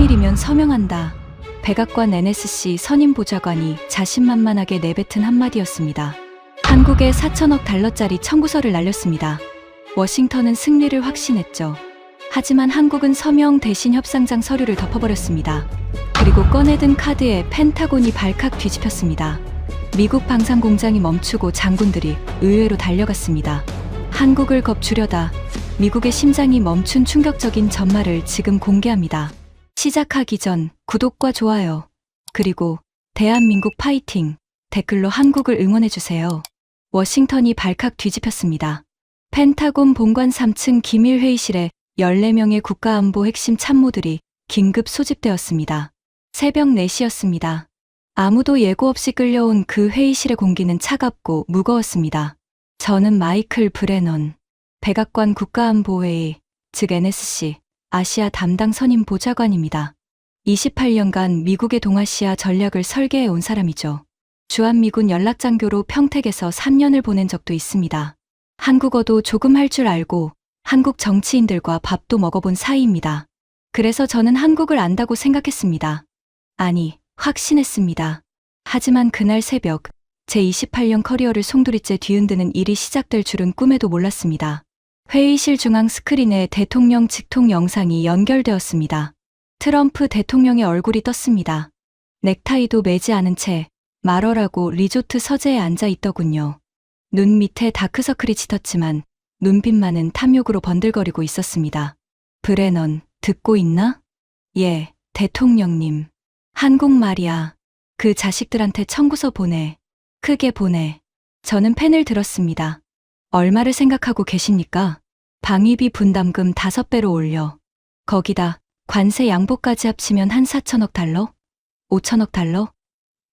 3일이면 서명한다. 백악관 NSC 선임 보좌관이 자신만만하게 내뱉은 한마디였습니다. 한국에 4천억 달러짜리 청구서를 날렸습니다. 워싱턴은 승리를 확신했죠. 하지만 한국은 서명 대신 협상장 서류를 덮어버렸습니다. 그리고 꺼내든 카드에 펜타곤이 발칵 뒤집혔습니다. 미국 방산 공장이 멈추고 장군들이 의회로 달려갔습니다. 한국을 겁주려다 미국의 심장이 멈춘 충격적인 전말을 지금 공개합니다. 시작하기 전 구독과 좋아요, 그리고 대한민국 파이팅 댓글로 한국을 응원해주세요. 워싱턴이 발칵 뒤집혔습니다. 펜타곤 본관 3층 기밀회의실에 14명의 국가안보 핵심 참모들이 긴급 소집되었습니다. 새벽 4시였습니다. 아무도 예고 없이 끌려온 그 회의실의 공기는 차갑고 무거웠습니다. 저는 마이클 브레넌, 백악관 국가안보회의, 즉 NSC, 아시아 담당 선임 보좌관입니다. 28년간 미국의 동아시아 전략을 설계해 온 사람이죠. 주한미군 연락장교로 평택에서 3년을 보낸 적도 있습니다. 한국어도 조금 할 줄 알고 한국 정치인들과 밥도 먹어본 사이입니다. 그래서 저는 한국을 안다고 생각했습니다. 아니, 확신했습니다. 하지만 그날 새벽, 제 28년 커리어를 송두리째 뒤흔드는 일이 시작될 줄은 꿈에도 몰랐습니다. 회의실 중앙 스크린에 대통령 직통 영상이 연결되었습니다. 트럼프 대통령의 얼굴이 떴습니다. 넥타이도 매지 않은 채 말어라고 리조트 서재에 앉아 있더군요. 눈 밑에 다크서클이 짙었지만 눈빛만은 탐욕으로 번들거리고 있었습니다. 브레넌, 듣고 있나? 예, 대통령님. 한국말이야. 그 자식들한테 청구서 보내. 크게 보내. 저는 펜을 들었습니다. 얼마를 생각하고 계십니까? 방위비 분담금 5배로 올려. 거기다 관세 양보까지 합치면 한 4천억 달러? 5천억 달러?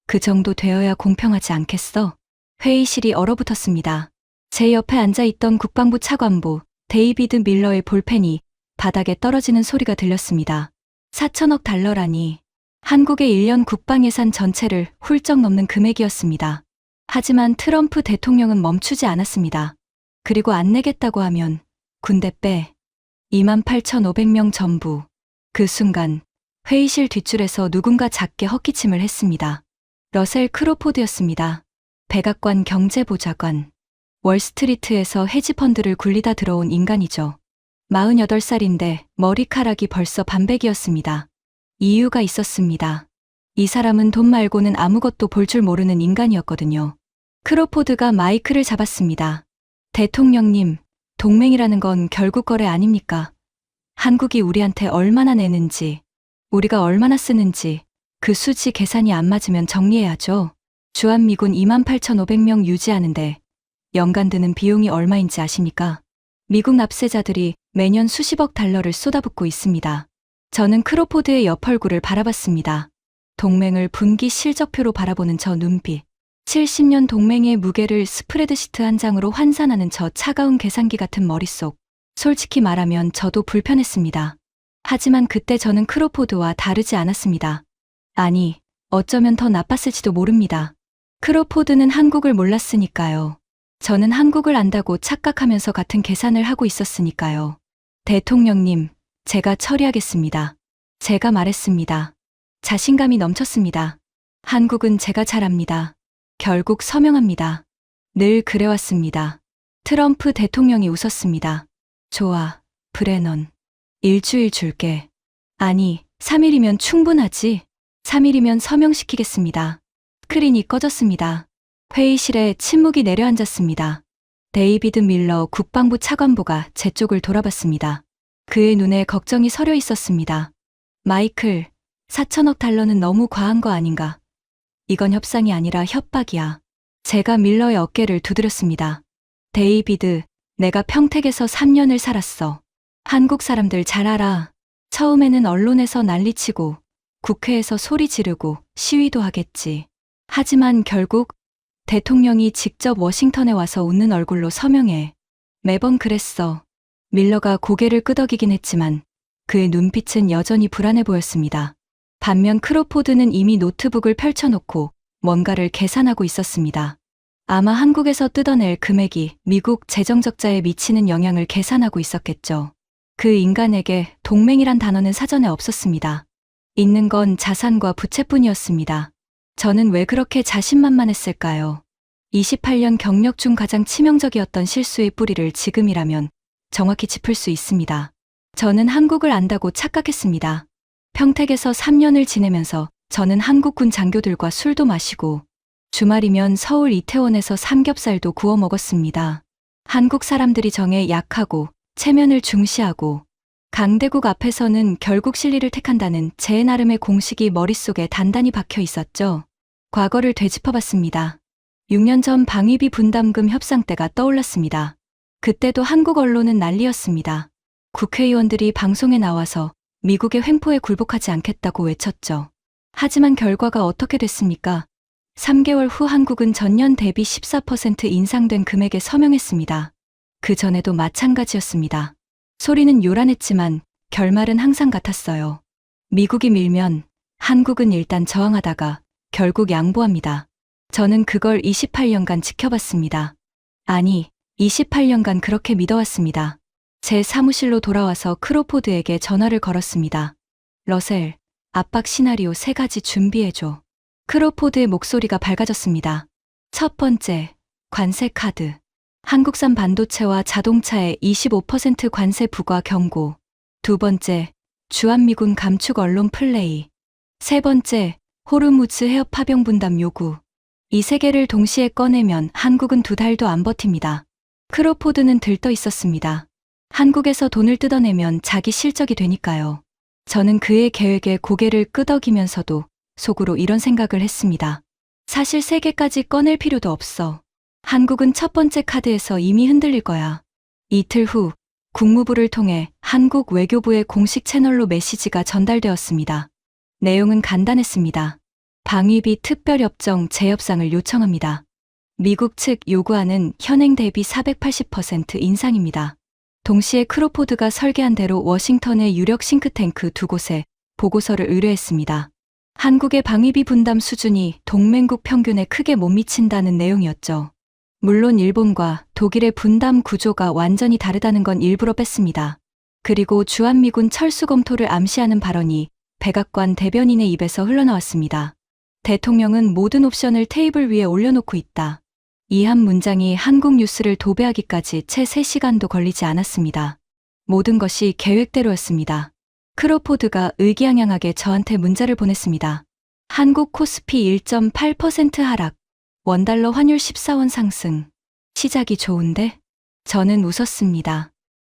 그 정도 되어야 공평하지 않겠어? 회의실이 얼어붙었습니다. 제 옆에 앉아있던 국방부 차관보 데이비드 밀러의 볼펜이 바닥에 떨어지는 소리가 들렸습니다. 4천억 달러라니. 한국의 1년 국방 예산 전체를 훌쩍 넘는 금액이었습니다. 하지만 트럼프 대통령은 멈추지 않았습니다. 그리고 안 내겠다고 하면 군대 빼. 28,500명 전부. 그 순간 회의실 뒷줄에서 누군가 작게 헛기침을 했습니다. 러셀 크로포드였습니다. 백악관 경제보좌관. 월스트리트에서 헤지펀드를 굴리다 들어온 인간이죠. 48살인데 머리카락이 벌써 반백이었습니다. 이유가 있었습니다. 이 사람은 돈 말고는 아무것도 볼 줄 모르는 인간이었거든요. 크로포드가 마이크를 잡았습니다. 대통령님, 동맹이라는 건 결국 거래 아닙니까? 한국이 우리한테 얼마나 내는지, 우리가 얼마나 쓰는지 그 수치 계산이 안 맞으면 정리해야죠. 주한미군 28,500명 유지하는데 연간 드는 비용이 얼마인지 아십니까? 미국 납세자들이 매년 수십억 달러를 쏟아붓고 있습니다. 저는 크로포드의 옆 얼굴을 바라봤습니다. 동맹을 분기 실적표로 바라보는 저 눈빛. 70년 동맹의 무게를 스프레드시트 한 장으로 환산하는 저 차가운 계산기 같은 머릿속. 솔직히 말하면 저도 불편했습니다. 하지만 그때 저는 크로포드와 다르지 않았습니다. 아니, 어쩌면 더 나빴을지도 모릅니다. 크로포드는 한국을 몰랐으니까요. 저는 한국을 안다고 착각하면서 같은 계산을 하고 있었으니까요. 대통령님, 제가 처리하겠습니다. 제가 말했습니다. 자신감이 넘쳤습니다. 한국은 제가 잘합니다. 결국 서명합니다. 늘 그래왔습니다. 트럼프 대통령이 웃었습니다. 좋아, 브레넌. 일주일 줄게. 아니, 3일이면 충분하지. 3일이면 서명시키겠습니다. 스크린이 꺼졌습니다. 회의실에 침묵이 내려앉았습니다. 데이비드 밀러 국방부 차관보가 제 쪽을 돌아봤습니다. 그의 눈에 걱정이 서려 있었습니다. 마이클, 4천억 달러는 너무 과한 거 아닌가? 이건 협상이 아니라 협박이야. 제가 밀러의 어깨를 두드렸습니다. 데이비드, 내가 평택에서 3년을 살았어. 한국 사람들 잘 알아. 처음에는 언론에서 난리치고 국회에서 소리 지르고 시위도 하겠지. 하지만 결국 대통령이 직접 워싱턴에 와서 웃는 얼굴로 서명해. 매번 그랬어. 밀러가 고개를 끄덕이긴 했지만 그의 눈빛은 여전히 불안해 보였습니다. 반면 크로포드는 이미 노트북을 펼쳐놓고 뭔가를 계산하고 있었습니다. 아마 한국에서 뜯어낼 금액이 미국 재정적자에 미치는 영향을 계산하고 있었겠죠. 그 인간에게 동맹이란 단어는 사전에 없었습니다. 있는 건 자산과 부채뿐이었습니다. 저는 왜 그렇게 자신만만했을까요? 28년 경력 중 가장 치명적이었던 실수의 뿌리를 지금이라면 정확히 짚을 수 있습니다. 저는 한국을 안다고 착각했습니다. 평택에서 3년을 지내면서 저는 한국군 장교들과 술도 마시고 주말이면 서울 이태원에서 삼겹살도 구워 먹었습니다. 한국 사람들이 정에 약하고 체면을 중시하고 강대국 앞에서는 결국 실리를 택한다는 제 나름의 공식이 머릿속에 단단히 박혀 있었죠. 과거를 되짚어봤습니다. 6년 전 방위비 분담금 협상 때가 떠올랐습니다. 그때도 한국 언론은 난리였습니다. 국회의원들이 방송에 나와서 미국의 횡포에 굴복하지 않겠다고 외쳤죠. 하지만 결과가 어떻게 됐습니까? 3개월 후 한국은 전년 대비 14% 인상된 금액에 서명했습니다. 그 전에도 마찬가지였습니다. 소리는 요란했지만 결말은 항상 같았어요. 미국이 밀면 한국은 일단 저항하다가 결국 양보합니다. 저는 그걸 28년간 지켜봤습니다. 아니, 28년간 그렇게 믿어왔습니다. 제 사무실로 돌아와서 크로포드에게 전화를 걸었습니다. 러셀, 압박 시나리오 3가지 준비해줘. 크로포드의 목소리가 밝아졌습니다. 첫 번째, 관세 카드. 한국산 반도체와 자동차에 25% 관세 부과 경고. 두 번째, 주한미군 감축 언론 플레이. 세 번째, 호르무즈 해협 파병 분담 요구. 이 3개를 동시에 꺼내면 한국은 2달도 안 버팁니다. 크로포드는 들떠 있었습니다. 한국에서 돈을 뜯어내면 자기 실적이 되니까요. 저는 그의 계획에 고개를 끄덕이면서도 속으로 이런 생각을 했습니다. 사실 3개까지 꺼낼 필요도 없어. 한국은 첫 번째 카드에서 이미 흔들릴 거야. 이틀 후 국무부를 통해 한국 외교부의 공식 채널로 메시지가 전달되었습니다. 내용은 간단했습니다. 방위비 특별협정 재협상을 요청합니다. 미국 측 요구하는 현행 대비 480% 인상입니다. 동시에 크로포드가 설계한 대로 워싱턴의 유력 싱크탱크 2곳에 보고서를 의뢰했습니다. 한국의 방위비 분담 수준이 동맹국 평균에 크게 못 미친다는 내용이었죠. 물론 일본과 독일의 분담 구조가 완전히 다르다는 건 일부러 뺐습니다. 그리고 주한미군 철수 검토를 암시하는 발언이 백악관 대변인의 입에서 흘러나왔습니다. 대통령은 모든 옵션을 테이블 위에 올려놓고 있다. 이 한 문장이 한국 뉴스를 도배하기까지 채 3시간도 걸리지 않았습니다. 모든 것이 계획대로였습니다. 크로포드가 의기양양하게 저한테 문자를 보냈습니다. 한국 코스피 1.8% 하락, 원달러 환율 14원 상승. 시작이 좋은데? 저는 웃었습니다.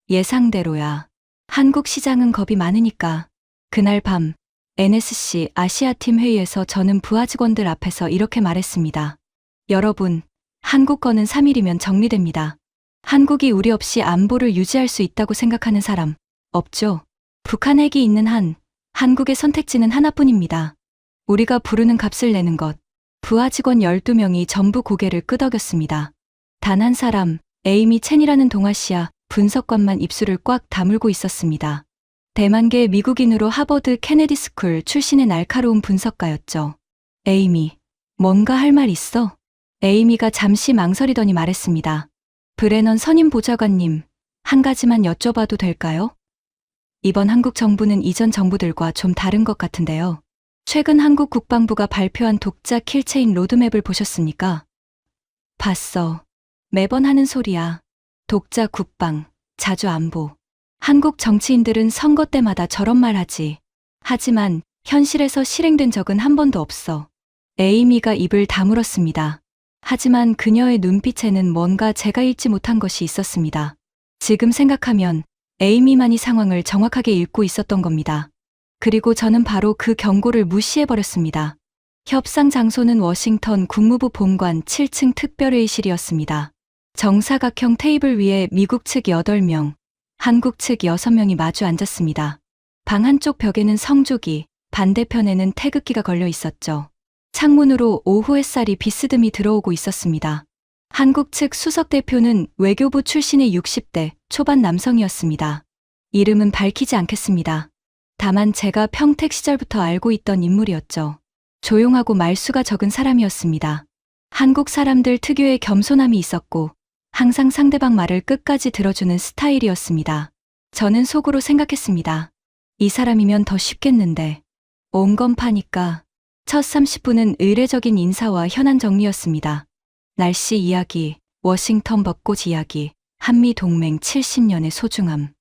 예상대로야. 한국 시장은 겁이 많으니까. 그날 밤 NSC 아시아팀 회의에서 저는 부하 직원들 앞에서 이렇게 말했습니다. 여러분, 한국 거는 3일이면 정리됩니다. 한국이 우리 없이 안보를 유지할 수 있다고 생각하는 사람 없죠? 북한 핵이 있는 한 한국의 선택지는 하나뿐입니다. 우리가 부르는 값을 내는 것. 부하 직원 12명이 전부 고개를 끄덕였습니다. 단 한 사람, 에이미 첸이라는 동아시아 분석관만 입술을 꽉 다물고 있었습니다. 대만계 미국인으로 하버드 케네디 스쿨 출신의 날카로운 분석가였죠. 에이미, 뭔가 할 말 있어? 에이미가 잠시 망설이더니 말했습니다. 브레넌 선임 보좌관님, 한 가지만 여쭤봐도 될까요? 이번 한국 정부는 이전 정부들과 좀 다른 것 같은데요. 최근 한국 국방부가 발표한 독자 킬체인 로드맵을 보셨습니까? 봤어. 매번 하는 소리야. 독자 국방, 자주 안보. 한국 정치인들은 선거 때마다 저런 말 하지. 하지만 현실에서 실행된 적은 한 번도 없어. 에이미가 입을 다물었습니다. 하지만 그녀의 눈빛에는 뭔가 제가 읽지 못한 것이 있었습니다. 지금 생각하면 에이미만이 상황을 정확하게 읽고 있었던 겁니다. 그리고 저는 바로 그 경고를 무시해버렸습니다. 협상 장소는 워싱턴 국무부 본관 7층 특별회의실이었습니다. 정사각형 테이블 위에 미국 측 8명, 한국 측 6명이 마주 앉았습니다. 방 한쪽 벽에는 성조기, 반대편에는 태극기가 걸려 있었죠. 창문으로 오후 햇살이 비스듬히 들어오고 있었습니다. 한국 측 수석 대표는 외교부 출신의 60대 초반 남성이었습니다. 이름은 밝히지 않겠습니다. 다만 제가 평택 시절부터 알고 있던 인물이었죠. 조용하고 말수가 적은 사람이었습니다. 한국 사람들 특유의 겸손함이 있었고 항상 상대방 말을 끝까지 들어주는 스타일이었습니다. 저는 속으로 생각했습니다. 이 사람이면 더 쉽겠는데. 온 건 파니까. 첫 30분은 의례적인 인사와 현안 정리였습니다. 날씨 이야기, 워싱턴 벚꽃 이야기, 한미 동맹 70년의 소중함.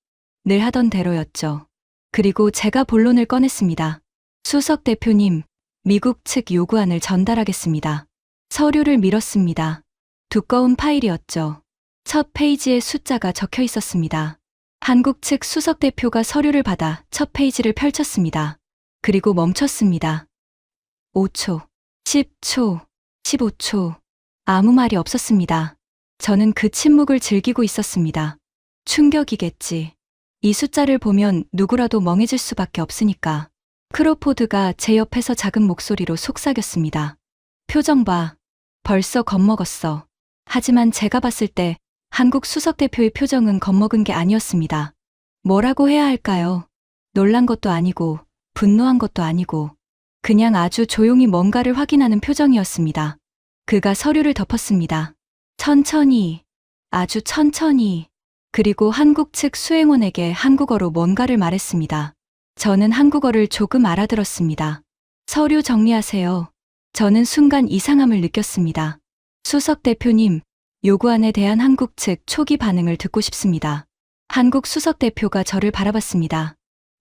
늘 하던 대로였죠. 그리고 제가 본론을 꺼냈습니다. 수석 대표님, 미국 측 요구안을 전달하겠습니다. 서류를 밀었습니다. 두꺼운 파일이었죠. 첫 페이지에 숫자가 적혀 있었습니다. 한국 측 수석 대표가 서류를 받아 첫 페이지를 펼쳤습니다. 그리고 멈췄습니다. 5초, 10초, 15초. 아무 말이 없었습니다. 저는 그 침묵을 즐기고 있었습니다. 충격이겠지. 이 숫자를 보면 누구라도 멍해질 수밖에 없으니까. 크로포드가 제 옆에서 작은 목소리로 속삭였습니다. 표정 봐. 벌써 겁먹었어. 하지만 제가 봤을 때 한국 수석 대표의 표정은 겁먹은 게 아니었습니다. 뭐라고 해야 할까요? 놀란 것도 아니고 분노한 것도 아니고 그냥 아주 조용히 뭔가를 확인하는 표정이었습니다. 그가 서류를 덮었습니다. 천천히, 아주 천천히. 그리고 한국 측 수행원에게 한국어로 뭔가를 말했습니다. 저는 한국어를 조금 알아들었습니다. 서류 정리하세요. 저는 순간 이상함을 느꼈습니다. 수석 대표님, 요구안에 대한 한국 측 초기 반응을 듣고 싶습니다. 한국 수석 대표가 저를 바라봤습니다.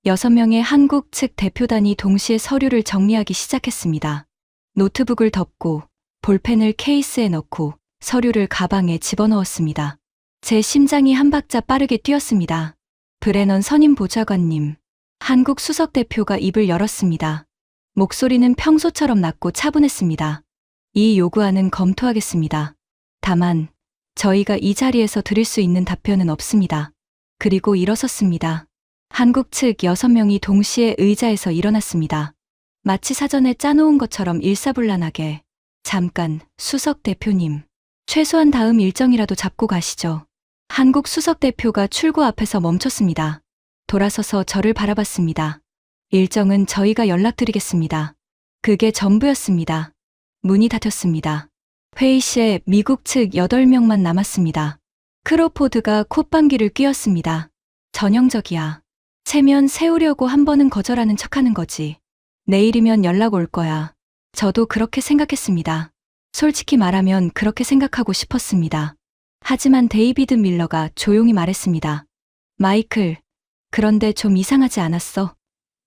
6명의 한국 측 대표단이 동시에 서류를 정리하기 시작했습니다. 노트북을 덮고 볼펜을 케이스에 넣고 서류를 가방에 집어넣었습니다. 제 심장이 한 박자 빠르게 뛰었습니다. 브레넌 선임 보좌관님, 한국 수석 대표가 입을 열었습니다. 목소리는 평소처럼 낮고 차분했습니다. 이 요구안은 검토하겠습니다. 다만 저희가 이 자리에서 드릴 수 있는 답변은 없습니다. 그리고 일어섰습니다. 한국 측 6명이 동시에 의자에서 일어났습니다. 마치 사전에 짜놓은 것처럼 일사불란하게. 잠깐, 수석 대표님. 최소한 다음 일정이라도 잡고 가시죠. 한국 수석 대표가 출구 앞에서 멈췄습니다. 돌아서서 저를 바라봤습니다. 일정은 저희가 연락드리겠습니다. 그게 전부였습니다. 문이 닫혔습니다. 회의실에 미국 측 8명만 남았습니다. 크로포드가 콧방귀를 뀌었습니다. 전형적이야. 체면 세우려고 한 번은 거절하는 척하는 거지. 내일이면 연락 올 거야. 저도 그렇게 생각했습니다. 솔직히 말하면 그렇게 생각하고 싶었습니다. 하지만 데이비드 밀러가 조용히 말했습니다. 마이클, 그런데 좀 이상하지 않았어?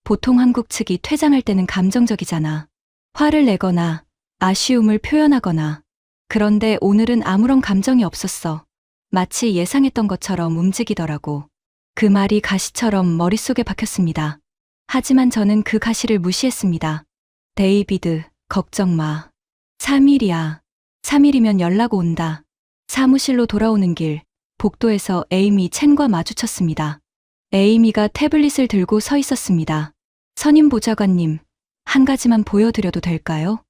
보통 한국 측이 퇴장할 때는 감정적이잖아. 화를 내거나 아쉬움을 표현하거나. 그런데 오늘은 아무런 감정이 없었어. 마치 예상했던 것처럼 움직이더라고. 그 말이 가시처럼 머릿속에 박혔습니다. 하지만 저는 그 가시를 무시했습니다. 데이비드, 걱정 마. 3일이야. 3일이면 연락 온다. 사무실로 돌아오는 길, 복도에서 에이미 첸과 마주쳤습니다. 에이미가 태블릿을 들고 서 있었습니다. 선임 보좌관님, 한 가지만 보여드려도 될까요?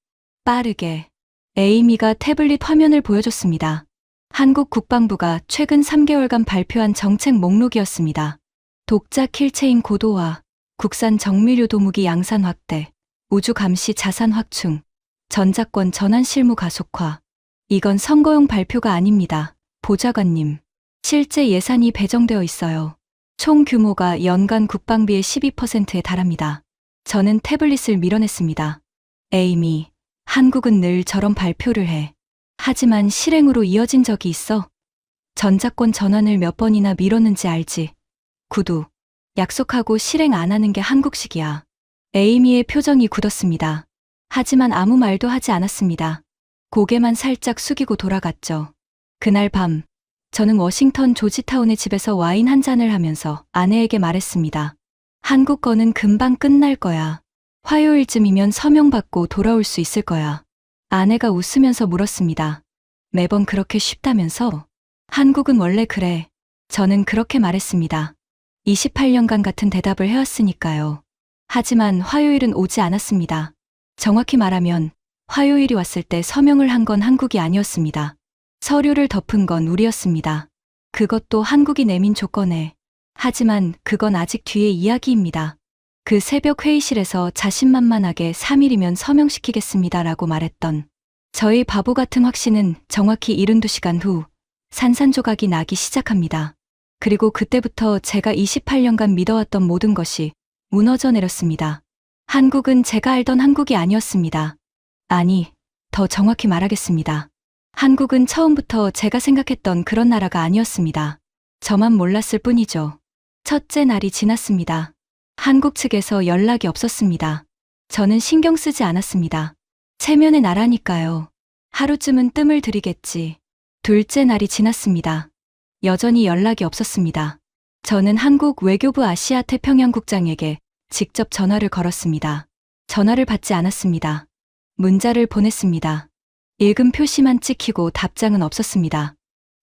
빠르게. 에이미가 태블릿 화면을 보여줬습니다. 한국 국방부가 최근 3개월간 발표한 정책 목록이었습니다. 독자 킬체인 고도화, 국산 정밀 유도무기 양산 확대, 우주 감시 자산 확충, 전자권 전환 실무 가속화. 이건 선거용 발표가 아닙니다. 보좌관님. 실제 예산이 배정되어 있어요. 총 규모가 연간 국방비의 12%에 달합니다. 저는 태블릿을 밀어냈습니다. 에이미, 한국은 늘 저런 발표를 해. 하지만 실행으로 이어진 적이 있어? 전자권 전환을 몇 번이나 미뤘는지 알지? 구두. 약속하고 실행 안 하는 게 한국식이야. 에이미의 표정이 굳었습니다. 하지만 아무 말도 하지 않았습니다. 고개만 살짝 숙이고 돌아갔죠. 그날 밤, 저는 워싱턴 조지타운의 집에서 와인 한 잔을 하면서 아내에게 말했습니다. 한국 거는 금방 끝날 거야. 화요일쯤이면 서명받고 돌아올 수 있을 거야. 아내가 웃으면서 물었습니다. 매번 그렇게 쉽다면서? 한국은 원래 그래. 저는 그렇게 말했습니다. 28년간 같은 대답을 해왔으니까요. 하지만 화요일은 오지 않았습니다. 정확히 말하면 화요일이 왔을 때 서명을 한 건 한국이 아니었습니다. 서류를 덮은 건 우리였습니다. 그것도 한국이 내민 조건에. 하지만 그건 아직 뒤의 이야기입니다. 그 새벽 회의실에서 자신만만하게 3일이면 서명시키겠습니다라고 말했던 저의 바보 같은 확신은 정확히 72시간 후 산산조각이 나기 시작합니다. 그리고 그때부터 제가 28년간 믿어왔던 모든 것이 무너져 내렸습니다. 한국은 제가 알던 한국이 아니었습니다. 아니, 더 정확히 말하겠습니다. 한국은 처음부터 제가 생각했던 그런 나라가 아니었습니다. 저만 몰랐을 뿐이죠. 첫째 날이 지났습니다. 한국 측에서 연락이 없었습니다. 저는 신경 쓰지 않았습니다. 체면의 나라니까요. 하루쯤은 뜸을 들이겠지. 둘째 날이 지났습니다. 여전히 연락이 없었습니다. 저는 한국 외교부 아시아 태평양 국장에게 직접 전화를 걸었습니다. 전화를 받지 않았습니다. 문자를 보냈습니다. 읽음 표시만 찍히고 답장은 없었습니다.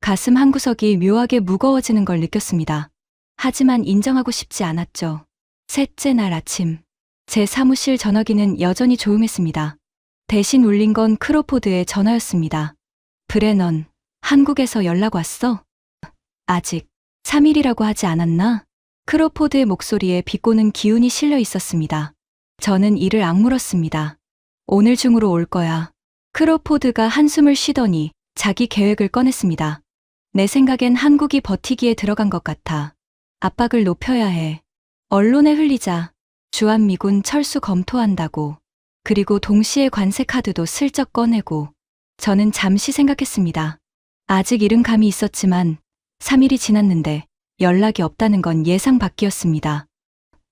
가슴 한구석이 묘하게 무거워지는 걸 느꼈습니다. 하지만 인정하고 싶지 않았죠. 셋째 날 아침, 제 사무실 전화기는 여전히 조용했습니다. 대신 울린 건 크로포드의 전화였습니다. 브레넌, 한국에서 연락 왔어? 아직 3일이라고 하지 않았나? 크로포드의 목소리에 비꼬는 기운이 실려 있었습니다. 저는 이를 악물었습니다. 오늘 중으로 올 거야. 크로포드가 한숨을 쉬더니 자기 계획을 꺼냈습니다. 내 생각엔 한국이 버티기에 들어간 것 같아. 압박을 높여야 해. 언론에 흘리자. 주한미군 철수 검토한다고. 그리고 동시에 관세 카드도 슬쩍 꺼내고. 저는 잠시 생각했습니다. 아직 이른 감이 있었지만 3일이 지났는데 연락이 없다는 건 예상 밖이었습니다.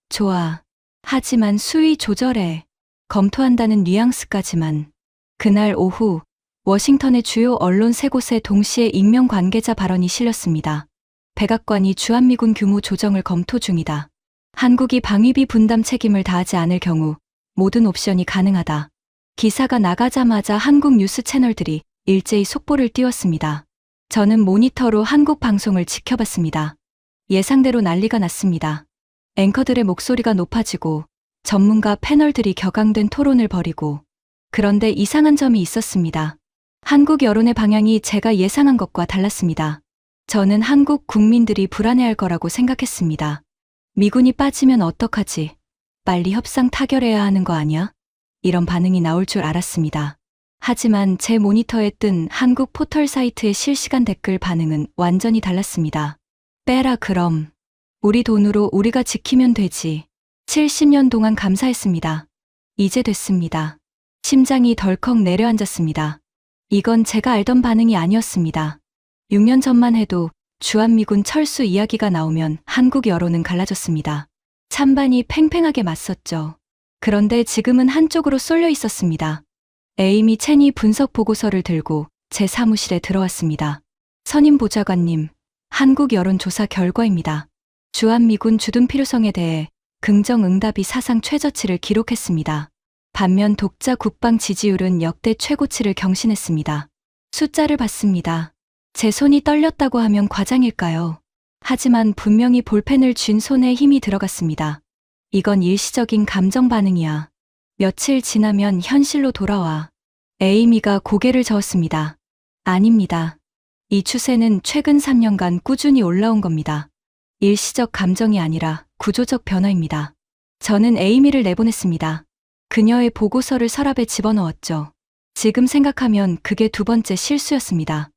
좋아. 하지만 수위 조절해. 검토한다는 뉘앙스까지만. 그날 오후 워싱턴의 주요 언론 3곳에 동시에 익명 관계자 발언이 실렸습니다. 백악관이 주한미군 규모 조정을 검토 중이다. 한국이 방위비 분담 책임을 다하지 않을 경우 모든 옵션이 가능하다. 기사가 나가자마자 한국 뉴스 채널들이 일제히 속보를 띄웠습니다. 저는 모니터로 한국 방송을 지켜봤습니다. 예상대로 난리가 났습니다. 앵커들의 목소리가 높아지고 전문가 패널들이 격앙된 토론을 벌이고, 그런데 이상한 점이 있었습니다. 한국 여론의 방향이 제가 예상한 것과 달랐습니다. 저는 한국 국민들이 불안해할 거라고 생각했습니다. 미군이 빠지면 어떡하지? 빨리 협상 타결해야 하는 거 아니야? 이런 반응이 나올 줄 알았습니다. 하지만 제 모니터에 뜬 한국 포털 사이트의 실시간 댓글 반응은 완전히 달랐습니다. 빼라 그럼. 우리 돈으로 우리가 지키면 되지. 70년 동안 감사했습니다. 이제 됐습니다. 심장이 덜컥 내려앉았습니다. 이건 제가 알던 반응이 아니었습니다. 6년 전만 해도 주한미군 철수 이야기가 나오면 한국 여론은 갈라졌습니다. 찬반이 팽팽하게 맞섰죠. 그런데 지금은 한쪽으로 쏠려 있었습니다. 에이미 체니 분석 보고서를 들고 제 사무실에 들어왔습니다. 선임 보좌관님, 한국 여론조사 결과입니다. 주한미군 주둔 필요성에 대해 긍정응답이 사상 최저치를 기록했습니다. 반면 독자 국방 지지율은 역대 최고치를 경신했습니다. 숫자를 봤습니다. 제 손이 떨렸다고 하면 과장일까요? 하지만 분명히 볼펜을 쥔 손에 힘이 들어갔습니다. 이건 일시적인 감정 반응이야. 며칠 지나면 현실로 돌아와. 에이미가 고개를 저었습니다. 아닙니다. 이 추세는 최근 3년간 꾸준히 올라온 겁니다. 일시적 감정이 아니라 구조적 변화입니다. 저는 에이미를 내보냈습니다. 그녀의 보고서를 서랍에 집어넣었죠. 지금 생각하면 그게 두 번째 실수였습니다.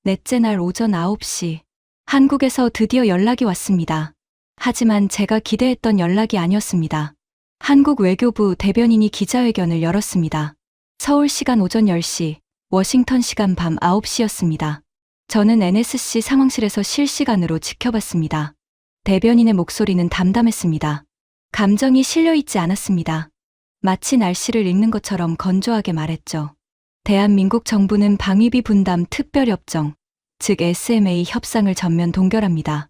넷째 날 오전 9시, 한국에서 드디어 연락이 왔습니다. 하지만 제가 기대했던 연락이 아니었습니다. 한국 외교부 대변인이 기자회견을 열었습니다. 서울 시간 오전 10시, 워싱턴 시간 밤 9시였습니다. 저는 NSC 상황실에서 실시간으로 지켜봤습니다. 대변인의 목소리는 담담했습니다. 감정이 실려있지 않았습니다. 마치 날씨를 읽는 것처럼 건조하게 말했죠. 대한민국 정부는 방위비 분담 특별협정, 즉 SMA 협상을 전면 동결합니다.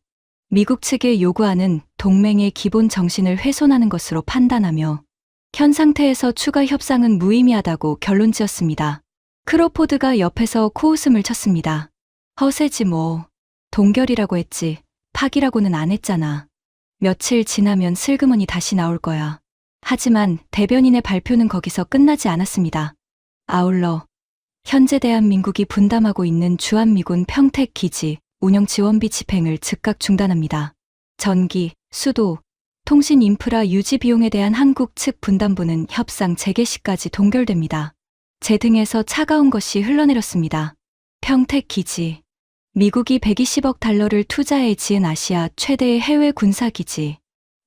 미국 측의 요구하는 동맹의 기본 정신을 훼손하는 것으로 판단하며 현 상태에서 추가 협상은 무의미하다고 결론지었습니다. 크로포드가 옆에서 코웃음을 쳤습니다. 허세지 뭐. 동결이라고 했지 파기라고는 안 했잖아. 며칠 지나면 슬그머니 다시 나올 거야. 하지만 대변인의 발표는 거기서 끝나지 않았습니다. 아울러 현재 대한민국이 분담하고 있는 주한미군 평택 기지 운영 지원비 집행을 즉각 중단합니다. 전기, 수도, 통신 인프라 유지 비용에 대한 한국 측 분담분은 협상 재개 시까지 동결됩니다. 제 등에서 차가운 것이 흘러내렸습니다. 평택 기지. 미국이 120억 달러를 투자해 지은 아시아 최대의 해외 군사기지.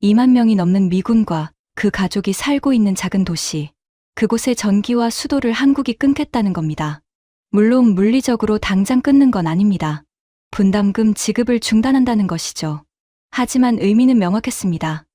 2만 명이 넘는 미군과 그 가족이 살고 있는 작은 도시. 그곳의 전기와 수도를 한국이 끊겠다는 겁니다. 물론 물리적으로 당장 끊는 건 아닙니다. 분담금 지급을 중단한다는 것이죠. 하지만 의미는 명확했습니다.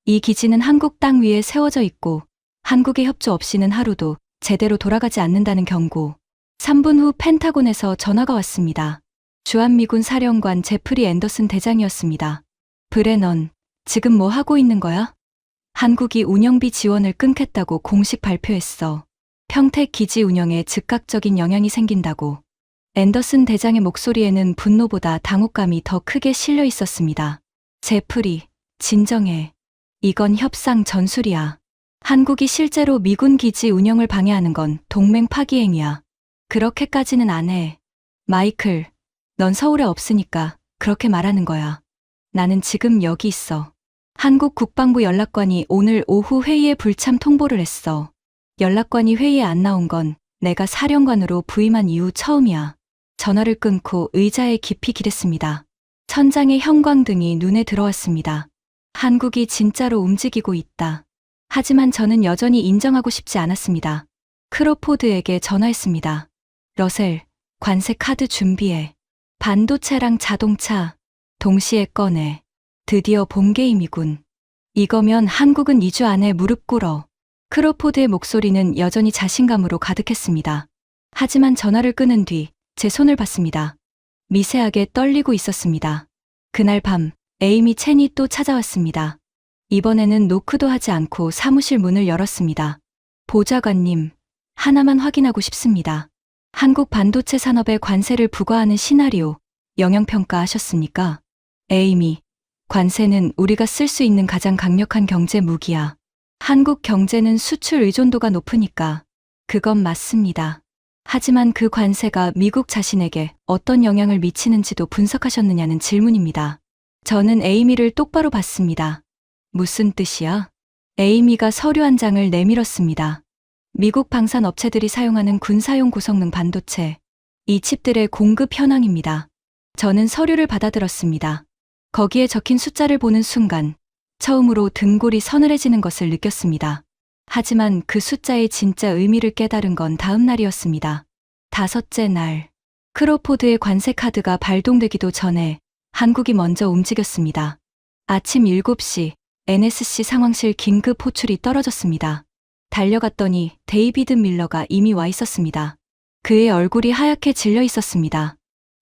이 기지는 한국 땅 위에 세워져 있고 한국의 협조 없이는 하루도 제대로 돌아가지 않는다는 경고. 3분 후 펜타곤에서 전화가 왔습니다. 주한미군 사령관 제프리 앤더슨 대장이었습니다. 브레넌, 지금 뭐 하고 있는 거야? 한국이 운영비 지원을 끊겠다고 공식 발표했어. 평택 기지 운영에 즉각적인 영향이 생긴다고. 앤더슨 대장의 목소리에는 분노보다 당혹감이 더 크게 실려 있었습니다. 제프리, 진정해. 이건 협상 전술이야. 한국이 실제로 미군 기지 운영을 방해하는 건 동맹 파기 행위야. 그렇게까지는 안 해. 마이클, 넌 서울에 없으니까 그렇게 말하는 거야. 나는 지금 여기 있어. 한국 국방부 연락관이 오늘 오후 회의에 불참 통보를 했어. 연락관이 회의에 안 나온 건 내가 사령관으로 부임한 이후 처음이야. 전화를 끊고 의자에 깊이 기댔습니다. 천장의 형광등이 눈에 들어왔습니다. 한국이 진짜로 움직이고 있다. 하지만 저는 여전히 인정하고 싶지 않았습니다. 크로포드에게 전화했습니다. 러셀, 관세 카드 준비해. 반도체랑 자동차 동시에 꺼내. 드디어 본 게임이군. 이거면 한국은 2주 안에 무릎 꿇어. 크로포드의 목소리는 여전히 자신감으로 가득했습니다. 하지만 전화를 끊은 뒤 제 손을 봤습니다. 미세하게 떨리고 있었습니다. 그날 밤 에이미 첸이 또 찾아왔습니다. 이번에는 노크도 하지 않고 사무실 문을 열었습니다. 보좌관님, 하나만 확인하고 싶습니다. 한국 반도체 산업에 관세를 부과하는 시나리오 영향평가하셨습니까? 에이미, 관세는 우리가 쓸 수 있는 가장 강력한 경제 무기야. 한국 경제는 수출 의존도가 높으니까. 그건 맞습니다. 하지만 그 관세가 미국 자신에게 어떤 영향을 미치는지도 분석하셨느냐는 질문입니다. 저는 에이미를 똑바로 봤습니다. 무슨 뜻이야? 에이미가 서류 한 장을 내밀었습니다. 미국 방산 업체들이 사용하는 군사용 고성능 반도체, 이 칩들의 공급 현황입니다. 저는 서류를 받아들었습니다. 거기에 적힌 숫자를 보는 순간 처음으로 등골이 서늘해지는 것을 느꼈습니다. 하지만 그 숫자의 진짜 의미를 깨달은 건 다음 날이었습니다. 5째 날, 크로포드의 관세 카드가 발동되기도 전에 한국이 먼저 움직였습니다. 아침 7시 NSC 상황실 긴급 호출이 떨어졌습니다. 달려갔더니 데이비드 밀러가 이미 와 있었습니다. 그의 얼굴이 하얗게 질려 있었습니다.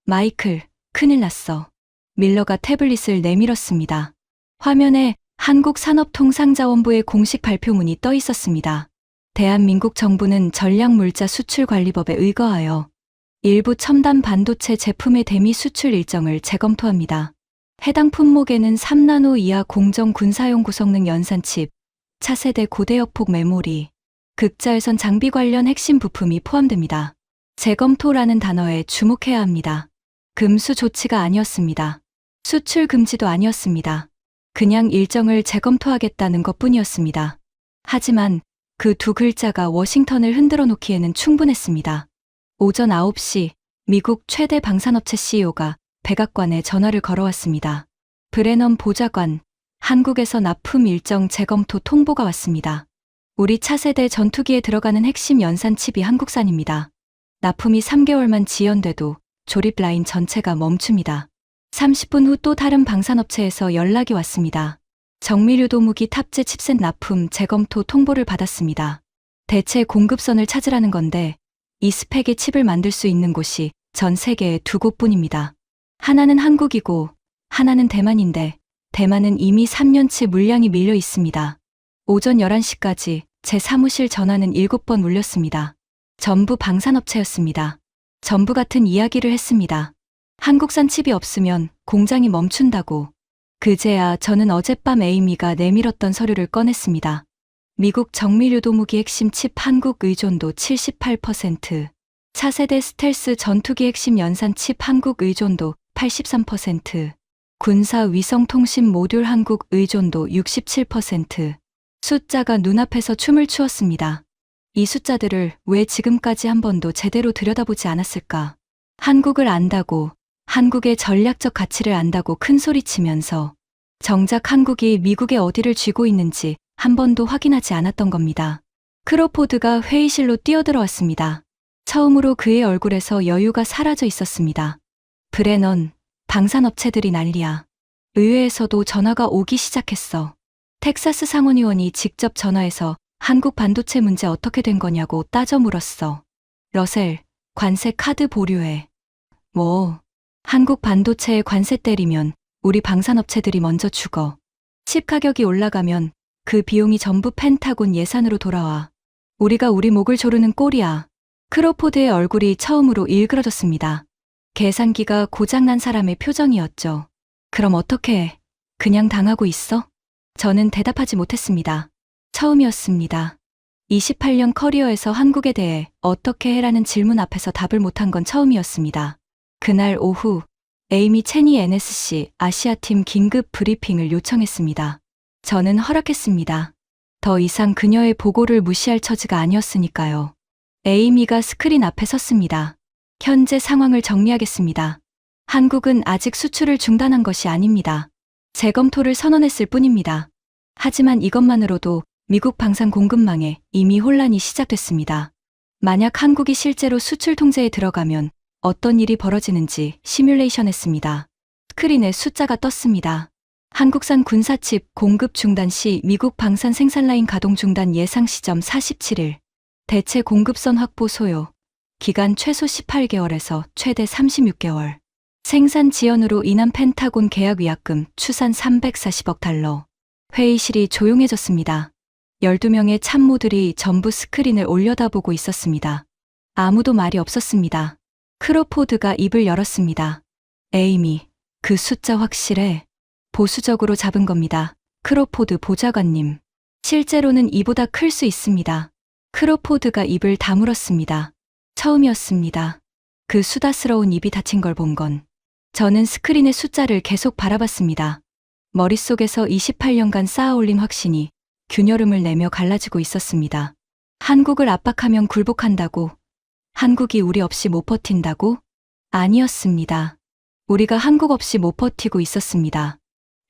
마이클, 큰일 났어. 밀러가 태블릿을 내밀었습니다. 화면에 한국산업통상자원부의 공식 발표문이 떠 있었습니다. 대한민국 정부는 전략물자 수출관리법에 의거하여 일부 첨단 반도체 제품의 대미 수출 일정을 재검토합니다. 해당 품목에는 3나노 이하 공정 군사용 고성능 연산칩, 차세대 고대역폭 메모리, 극자외선 장비 관련 핵심 부품이 포함됩니다. 재검토라는 단어에 주목해야 합니다. 금수 조치가 아니었습니다. 수출 금지도 아니었습니다. 그냥 일정을 재검토하겠다는 것뿐이었습니다. 하지만 그 두 글자가 워싱턴을 흔들어 놓기에는 충분했습니다. 오전 9시 미국 최대 방산업체 CEO가 백악관에 전화를 걸어왔습니다. 브레넌 보좌관, 한국에서 납품 일정 재검토 통보가 왔습니다. 우리 차세대 전투기에 들어가는 핵심 연산칩이 한국산입니다. 납품이 3개월만 지연돼도 조립 라인 전체가 멈춥니다. 30분 후 또 다른 방산업체에서 연락이 왔습니다. 정밀유도 무기 탑재 칩셋 납품 재검토 통보를 받았습니다. 대체 공급선을 찾으라는 건데 이 스펙의 칩을 만들 수 있는 곳이 전 세계에 2곳뿐입니다. 하나는 한국이고 하나는 대만인데 대만은 이미 3년치 물량이 밀려 있습니다. 오전 11시까지 제 사무실 전화는 7번 울렸습니다. 전부 방산업체였습니다. 전부 같은 이야기를 했습니다. 한국산 칩이 없으면 공장이 멈춘다고. 그제야 저는 어젯밤 에이미가 내밀었던 서류를 꺼냈습니다. 미국 정밀유도 무기 핵심 칩 한국 의존도 78%, 차세대 스텔스 전투기 핵심 연산 칩 한국 의존도 83%, 군사 위성통신 모듈 한국 의존도 67%. 숫자가 눈앞에서 춤을 추었습니다. 이 숫자들을 왜 지금까지 한 번도 제대로 들여다보지 않았을까? 한국을 안다고, 한국의 전략적 가치를 안다고 큰소리치면서 정작 한국이 미국의 어디를 쥐고 있는지 한 번도 확인하지 않았던 겁니다. 크로포드가 회의실로 뛰어들어왔습니다. 처음으로 그의 얼굴에서 여유가 사라져 있었습니다. 브레넌, 방산업체들이 난리야. 의회에서도 전화가 오기 시작했어. 텍사스 상원의원이 직접 전화해서 한국 반도체 문제 어떻게 된 거냐고 따져 물었어. 러셀, 관세 카드 보류해. 뭐, 한국 반도체에 관세 때리면 우리 방산업체들이 먼저 죽어. 칩 가격이 올라가면 그 비용이 전부 펜타곤 예산으로 돌아와. 우리가 우리 목을 조르는 꼴이야. 크로포드의 얼굴이 처음으로 일그러졌습니다. 계산기가 고장난 사람의 표정이었죠. 그럼 어떻게 해? 그냥 당하고 있어? 저는 대답하지 못했습니다. 처음이었습니다. 28년 커리어에서 한국에 대해 어떻게 해라는 질문 앞에서 답을 못한 건 처음이었습니다. 그날 오후 에이미 체니 NSC 아시아팀 긴급 브리핑을 요청했습니다. 저는 허락했습니다. 더 이상 그녀의 보고를 무시할 처지가 아니었으니까요. 에이미가 스크린 앞에 섰습니다. 현재 상황을 정리하겠습니다. 한국은 아직 수출을 중단한 것이 아닙니다. 재검토를 선언했을 뿐입니다. 하지만 이것만으로도 미국 방산 공급망에 이미 혼란이 시작됐습니다. 만약 한국이 실제로 수출 통제에 들어가면 어떤 일이 벌어지는지 시뮬레이션했습니다. 스크린에 숫자가 떴습니다. 한국산 군사칩 공급 중단 시 미국 방산 생산 라인 가동 중단 예상 시점 47일. 대체 공급선 확보 소요. 기간 최소 18개월에서 최대 36개월. 생산 지연으로 인한 펜타곤 계약 위약금 추산 340억 달러. 회의실이 조용해졌습니다. 12명의 참모들이 전부 스크린을 올려다보고 있었습니다. 아무도 말이 없었습니다. 크로포드가 입을 열었습니다. 에이미, 그 숫자 확실해? 보수적으로 잡은 겁니다. 크로포드 보좌관님. 실제로는 이보다 클 수 있습니다. 크로포드가 입을 다물었습니다. 처음이었습니다. 그 수다스러운 입이 닫힌 걸 본 건. 저는 스크린의 숫자를 계속 바라봤습니다. 머릿속에서 28년간 쌓아올린 확신이 균열음을 내며 갈라지고 있었습니다. 한국을 압박하면 굴복한다고? 한국이 우리 없이 못 버틴다고? 아니었습니다. 우리가 한국 없이 못 버티고 있었습니다.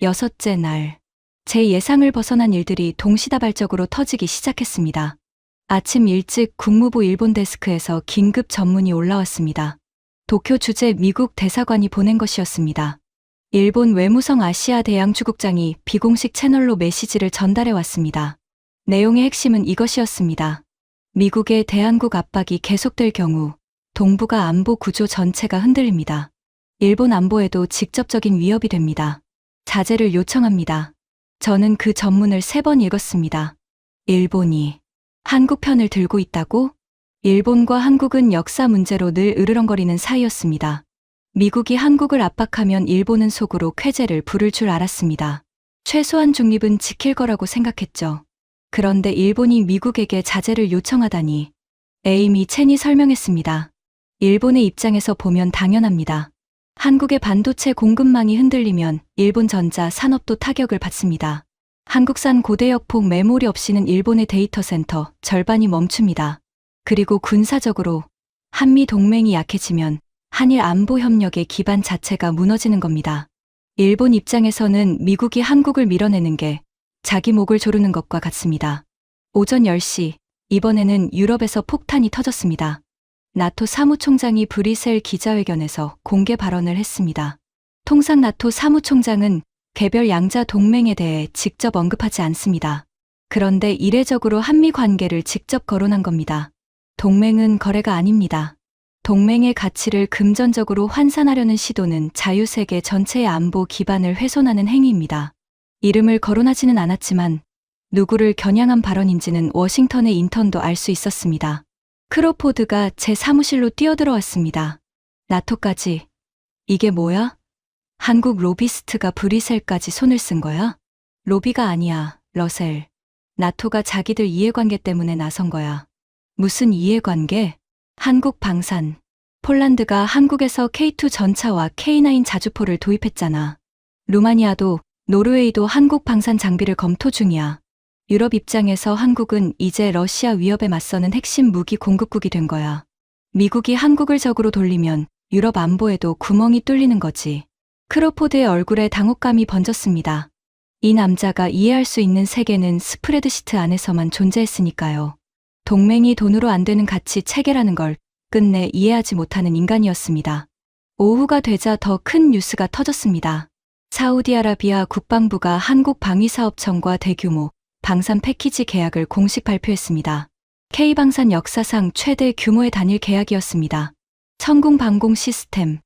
여섯째 날, 제 예상을 벗어난 일들이 동시다발적으로 터지기 시작했습니다. 아침 일찍 국무부 일본 데스크에서 긴급 전문이 올라왔습니다. 도쿄 주재 미국 대사관이 보낸 것이었습니다. 일본 외무성 아시아 대양주국장이 비공식 채널로 메시지를 전달해 왔습니다. 내용의 핵심은 이것이었습니다. 미국의 대한국 압박이 계속될 경우 동북아 안보 구조 전체가 흔들립니다. 일본 안보에도 직접적인 위협이 됩니다. 자제를 요청합니다. 저는 그 전문을 3번 읽었습니다. 일본이 한국 편을 들고 있다고? 일본과 한국은 역사 문제로 늘 으르렁거리는 사이였습니다. 미국이 한국을 압박하면 일본은 속으로 쾌재를 부를 줄 알았습니다. 최소한 중립은 지킬 거라고 생각했죠. 그런데 일본이 미국에게 자제를 요청하다니. 에이미 첸이 설명했습니다. 일본의 입장에서 보면 당연합니다. 한국의 반도체 공급망이 흔들리면 일본 전자 산업도 타격을 받습니다. 한국산 고대역폭 메모리 없이는 일본의 데이터 센터 절반이 멈춥니다. 그리고 군사적으로 한미 동맹이 약해지면 한일 안보 협력의 기반 자체가 무너지는 겁니다. 일본 입장에서는 미국이 한국을 밀어내는 게 자기 목을 조르는 것과 같습니다. 오전 10시, 이번에는 유럽에서 폭탄이 터졌습니다. 나토 사무총장이 브뤼셀 기자회견에서 공개 발언을 했습니다. 통상 나토 사무총장은 개별 양자 동맹에 대해 직접 언급하지 않습니다. 그런데 이례적으로 한미 관계를 직접 거론한 겁니다. 동맹은 거래가 아닙니다. 동맹의 가치를 금전적으로 환산하려는 시도는 자유세계 전체의 안보 기반을 훼손하는 행위입니다. 이름을 거론하지는 않았지만 누구를 겨냥한 발언인지는 워싱턴의 인턴도 알 수 있었습니다. 크로포드가 제 사무실로 뛰어들어왔습니다. 나토까지. 이게 뭐야? 한국 로비스트가 브뤼셀까지 손을 쓴 거야? 로비가 아니야, 러셀. 나토가 자기들 이해관계 때문에 나선 거야. 무슨 이해관계? 한국 방산. 폴란드가 한국에서 K2 전차와 K9 자주포를 도입했잖아. 루마니아도 노르웨이도 한국 방산 장비를 검토 중이야. 유럽 입장에서 한국은 이제 러시아 위협에 맞서는 핵심 무기 공급국이 된 거야. 미국이 한국을 적으로 돌리면 유럽 안보에도 구멍이 뚫리는 거지. 크로포드의 얼굴에 당혹감이 번졌습니다. 이 남자가 이해할 수 있는 세계는 스프레드시트 안에서만 존재했으니까요. 동맹이 돈으로 안 되는 가치 체계라는 걸 끝내 이해하지 못하는 인간이었습니다. 오후가 되자 더 큰 뉴스가 터졌습니다. 사우디아라비아 국방부가 한국방위사업청과 대규모 방산 패키지 계약을 공식 발표했습니다. K방산 역사상 최대 규모의 단일 계약이었습니다. 천궁 방공 시스템,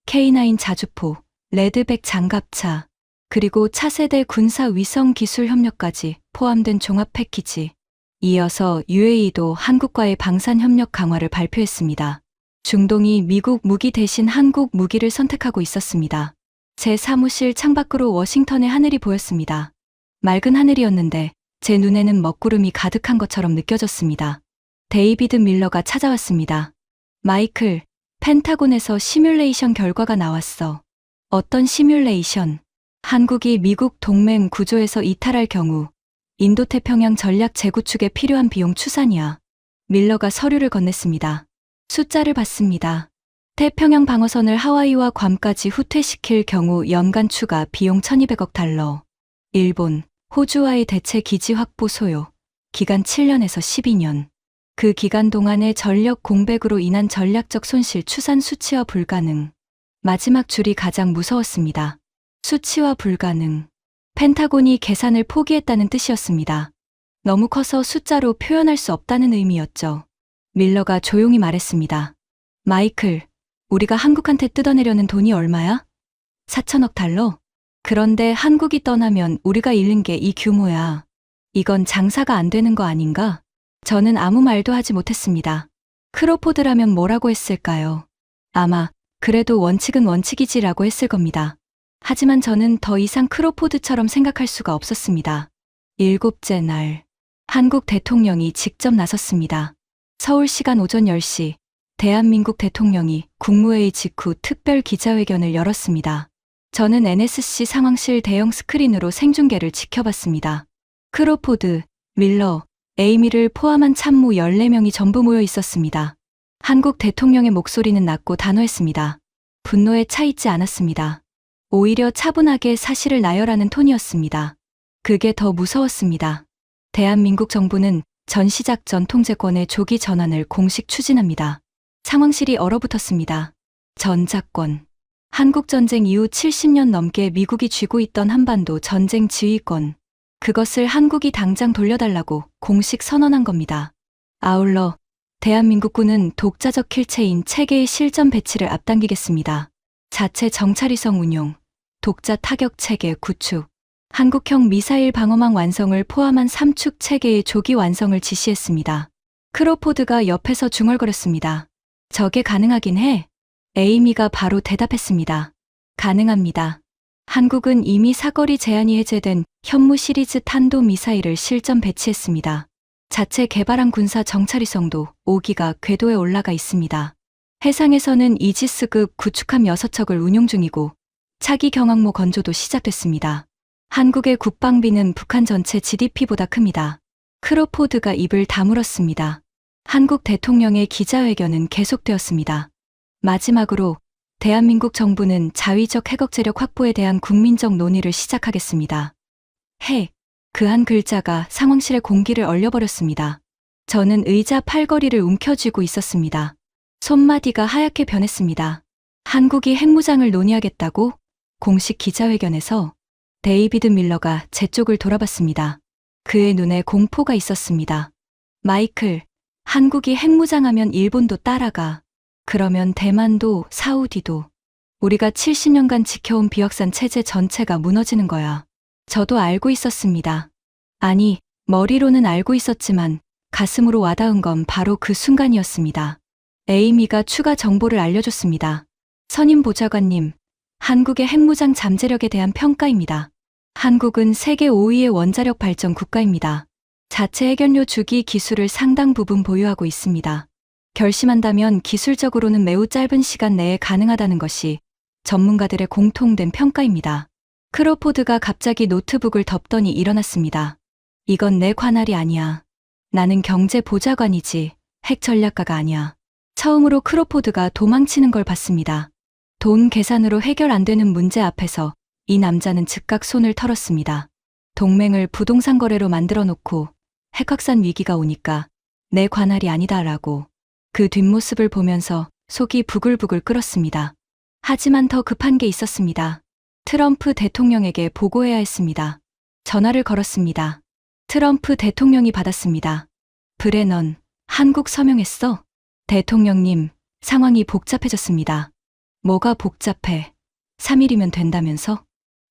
K9 자주포, 레드백 장갑차, 그리고 차세대 군사 위성 기술 협력까지 포함된 종합 패키지. 이어서 UAE도 한국과의 방산 협력 강화를 발표했습니다. 중동이 미국 무기 대신 한국 무기를 선택하고 있었습니다. 제 사무실 창밖으로 워싱턴의 하늘이 보였습니다. 맑은 하늘이었는데 제 눈에는 먹구름이 가득한 것처럼 느껴졌습니다. 데이비드 밀러가 찾아왔습니다. 마이클, 펜타곤에서 시뮬레이션 결과가 나왔어. 어떤 시뮬레이션? 한국이 미국 동맹 구조에서 이탈할 경우 인도태평양 전략 재구축에 필요한 비용 추산이야. 밀러가 서류를 건넸습니다. 숫자를 봤습니다. 태평양 방어선을 하와이와 괌까지 후퇴시킬 경우 연간 추가 비용 1200억 달러. 일본, 호주와의 대체 기지 확보 소요. 기간 7년에서 12년. 그 기간 동안의 전력 공백으로 인한 전략적 손실 추산 수치화 불가능. 마지막 줄이 가장 무서웠습니다. 수치화 불가능. 펜타곤이 계산을 포기했다는 뜻이었습니다. 너무 커서 숫자로 표현할 수 없다는 의미였죠. 밀러가 조용히 말했습니다. 마이클, 우리가 한국한테 뜯어내려는 돈이 얼마야? 4천억 달러? 그런데 한국이 떠나면 우리가 잃는 게 이 규모야. 이건 장사가 안 되는 거 아닌가? 저는 아무 말도 하지 못했습니다. 크로포드라면 뭐라고 했을까요? 아마 그래도 원칙은 원칙이지라고 했을 겁니다. 하지만 저는 더 이상 크로포드처럼 생각할 수가 없었습니다. 7째 날, 한국 대통령이 직접 나섰습니다. 서울 시간 오전 10시, 대한민국 대통령이 국무회의 직후 특별 기자회견을 열었습니다. 저는 NSC 상황실 대형 스크린으로 생중계를 지켜봤습니다. 크로포드, 밀러, 에이미를 포함한 참모 14명이 전부 모여 있었습니다. 한국 대통령의 목소리는 낮고 단호했습니다. 분노에 차 있지 않았습니다. 오히려 차분하게 사실을 나열하는 톤이었습니다. 그게 더 무서웠습니다. 대한민국 정부는 전시작전 통제권의 조기 전환을 공식 추진합니다. 상황실이 얼어붙었습니다. 전작권. 한국전쟁 이후 70년 넘게 미국이 쥐고 있던 한반도 전쟁 지휘권. 그것을 한국이 당장 돌려달라고 공식 선언한 겁니다. 아울러 대한민국군은 독자적 킬체인 체계의 실전 배치를 앞당기겠습니다. 자체 정찰위성 운용, 독자 타격 체계 구축, 한국형 미사일 방어망 완성을 포함한 3축 체계의 조기 완성을 지시했습니다. 크로포드가 옆에서 중얼거렸습니다. 저게 가능하긴 해. 에이미가 바로 대답했습니다. 가능합니다. 한국은 이미 사거리 제한이 해제된 현무 시리즈 탄도 미사일을 실전 배치했습니다. 자체 개발한 군사 정찰위성도 5기가 궤도에 올라가 있습니다. 해상에서는 이지스급 구축함 6척을 운용 중이고 차기 경항모 건조도 시작됐습니다. 한국의 국방비는 북한 전체 GDP보다 큽니다. 크로포드가 입을 다물었습니다. 한국 대통령의 기자회견은 계속되었습니다. 마지막으로 대한민국 정부는 자위적 핵억제력 확보에 대한 국민적 논의를 시작하겠습니다. 핵. 그 한 글자가 상황실의 공기를 얼려버렸습니다. 저는 의자 팔걸이를 움켜쥐고 있었습니다. 손마디가 하얗게 변했습니다. 한국이 핵무장을 논의하겠다고? 공식 기자회견에서 데이비드 밀러가 제 쪽을 돌아봤습니다. 그의 눈에 공포가 있었습니다. 마이클, 한국이 핵무장하면 일본도 따라가. 그러면 대만도 사우디도. 우리가 70년간 지켜온 비확산 체제 전체가 무너지는 거야. 저도 알고 있었습니다. 아니, 머리로는 알고 있었지만 가슴으로 와닿은 건 바로 그 순간이었습니다. 에이미가 추가 정보를 알려줬습니다. 선임 보좌관님, 한국의 핵무장 잠재력에 대한 평가입니다. 한국은 세계 5위의 원자력 발전 국가입니다. 자체 핵연료 주기 기술을 상당 부분 보유하고 있습니다. 결심한다면 기술적으로는 매우 짧은 시간 내에 가능하다는 것이 전문가들의 공통된 평가입니다. 크로포드가 갑자기 노트북을 덮더니 일어났습니다. 이건 내 관할이 아니야. 나는 경제 보좌관이지 핵 전략가가 아니야. 처음으로 크로포드가 도망치는 걸 봤습니다. 돈 계산으로 해결 안 되는 문제 앞에서 이 남자는 즉각 손을 털었습니다. 동맹을 부동산 거래로 만들어 놓고 핵확산 위기가 오니까 내 관할이 아니다라고. 그 뒷모습을 보면서 속이 부글부글 끓었습니다. 하지만 더 급한 게 있었습니다. 트럼프 대통령에게 보고해야 했습니다. 전화를 걸었습니다. 트럼프 대통령이 받았습니다. 브레넌, 한국 서명했어? 대통령님, 상황이 복잡해졌습니다. 뭐가 복잡해? 3일이면 된다면서?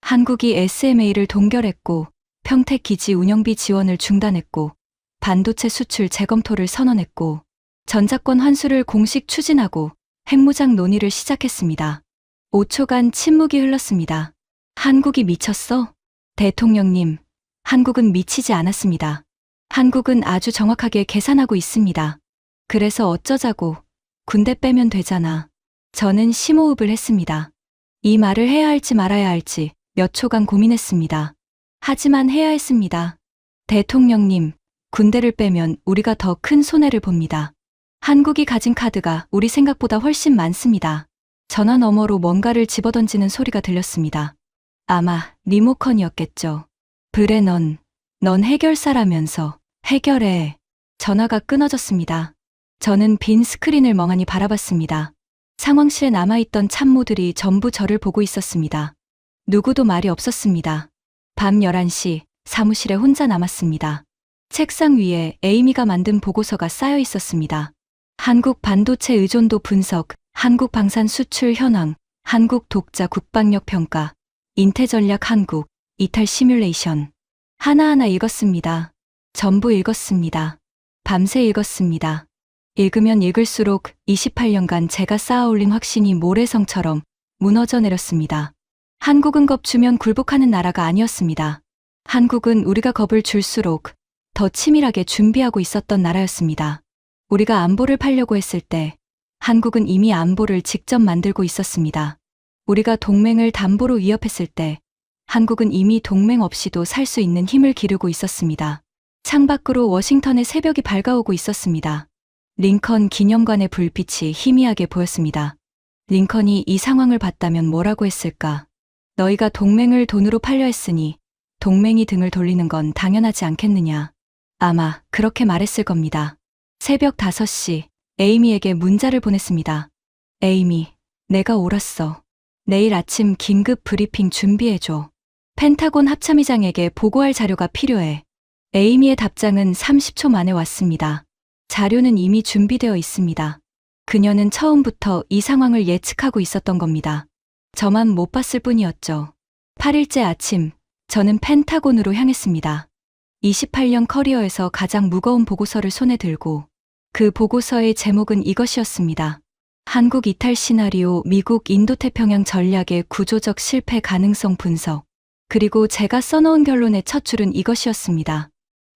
한국이 SMA를 동결했고 평택 기지 운영비 지원을 중단했고 반도체 수출 재검토를 선언했고 전자권 환수를 공식 추진하고 핵무장 논의를 시작했습니다. 5초간 침묵이 흘렀습니다. 한국이 미쳤어? 대통령님, 한국은 미치지 않았습니다. 한국은 아주 정확하게 계산하고 있습니다. 그래서 어쩌자고, 군대 빼면 되잖아. 저는 심호흡을 했습니다. 이 말을 해야 할지 말아야 할지 몇 초간 고민했습니다. 하지만 해야 했습니다. 대통령님, 군대를 빼면 우리가 더 큰 손해를 봅니다. 한국이 가진 카드가 우리 생각보다 훨씬 많습니다. 전화 너머로 뭔가를 집어던지는 소리가 들렸습니다. 아마 리모컨이었겠죠. 브레넌, 넌 해결사라면서 해결해. 전화가 끊어졌습니다. 저는 빈 스크린을 멍하니 바라봤습니다. 상황실에 남아있던 참모들이 전부 저를 보고 있었습니다. 누구도 말이 없었습니다. 밤 11시 사무실에 혼자 남았습니다. 책상 위에 에이미가 만든 보고서가 쌓여 있었습니다. 한국 반도체 의존도 분석, 한국 방산 수출 현황, 한국 독자 국방력 평가, 인태전략 한국, 이탈 시뮬레이션. 하나하나 읽었습니다. 전부 읽었습니다. 밤새 읽었습니다. 읽으면 읽을수록 28년간 제가 쌓아올린 확신이 모래성처럼 무너져 내렸습니다. 한국은 겁주면 굴복하는 나라가 아니었습니다. 한국은 우리가 겁을 줄수록 더 치밀하게 준비하고 있었던 나라였습니다. 우리가 안보를 팔려고 했을 때 한국은 이미 안보를 직접 만들고 있었습니다. 우리가 동맹을 담보로 위협했을 때 한국은 이미 동맹 없이도 살 수 있는 힘을 기르고 있었습니다. 창밖으로 워싱턴의 새벽이 밝아오고 있었습니다. 링컨 기념관의 불빛이 희미하게 보였습니다. 링컨이 이 상황을 봤다면 뭐라고 했을까? 너희가 동맹을 돈으로 팔려 했으니 동맹이 등을 돌리는 건 당연하지 않겠느냐. 아마 그렇게 말했을 겁니다. 새벽 5시 에이미에게 문자를 보냈습니다. 에이미, 내가 옳았어. 내일 아침 긴급 브리핑 준비해줘. 펜타곤 합참의장에게 보고할 자료가 필요해. 에이미의 답장은 30초 만에 왔습니다. 자료는 이미 준비되어 있습니다. 그녀는 처음부터 이 상황을 예측하고 있었던 겁니다. 저만 못 봤을 뿐이었죠. 8일째 아침, 저는 펜타곤으로 향했습니다. 28년 커리어에서 가장 무거운 보고서를 손에 들고 그 보고서의 제목은 이것이었습니다. 한국 이탈 시나리오 미국 인도태평양 전략의 구조적 실패 가능성 분석. 그리고 제가 써놓은 결론의 첫 줄은 이것이었습니다.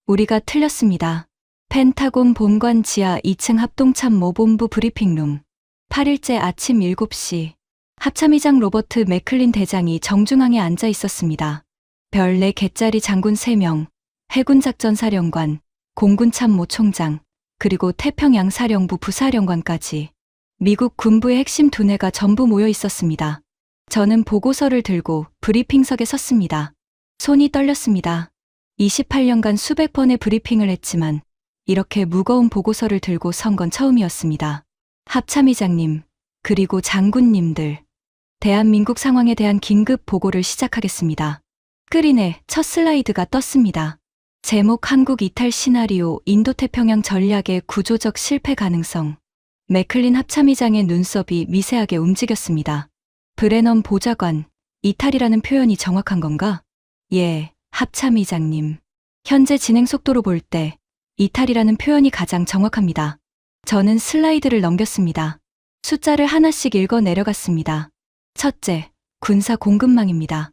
우리가 틀렸습니다. 펜타곤 본관 지하 2층 합동참모 본부 브리핑룸. 8일째 아침 7시. 합참의장 로버트 맥클린 대장이 정중앙에 앉아 있었습니다. 별 4개짜리 장군 3명, 해군작전사령관, 공군참모 총장, 그리고 태평양사령부 부사령관까지 미국 군부의 핵심 두뇌가 전부 모여 있었습니다. 저는 보고서를 들고 브리핑석에 섰습니다. 손이 떨렸습니다. 28년간 수백 번의 브리핑을 했지만 이렇게 무거운 보고서를 들고 선 건 처음이었습니다. 합참의장님, 그리고 장군님들, 대한민국 상황에 대한 긴급 보고를 시작하겠습니다. 스크린에 첫 슬라이드가 떴습니다. 제목 한국 이탈 시나리오 인도태평양 전략의 구조적 실패 가능성. 맥클린 합참의장의 눈썹이 미세하게 움직였습니다. 브레넌 보좌관, 이탈이라는 표현이 정확한 건가? 예, 합참의장님. 현재 진행 속도로 볼 때 이탈이라는 표현이 가장 정확합니다. 저는 슬라이드를 넘겼습니다. 숫자를 하나씩 읽어 내려갔습니다. 첫째, 군사 공급망입니다.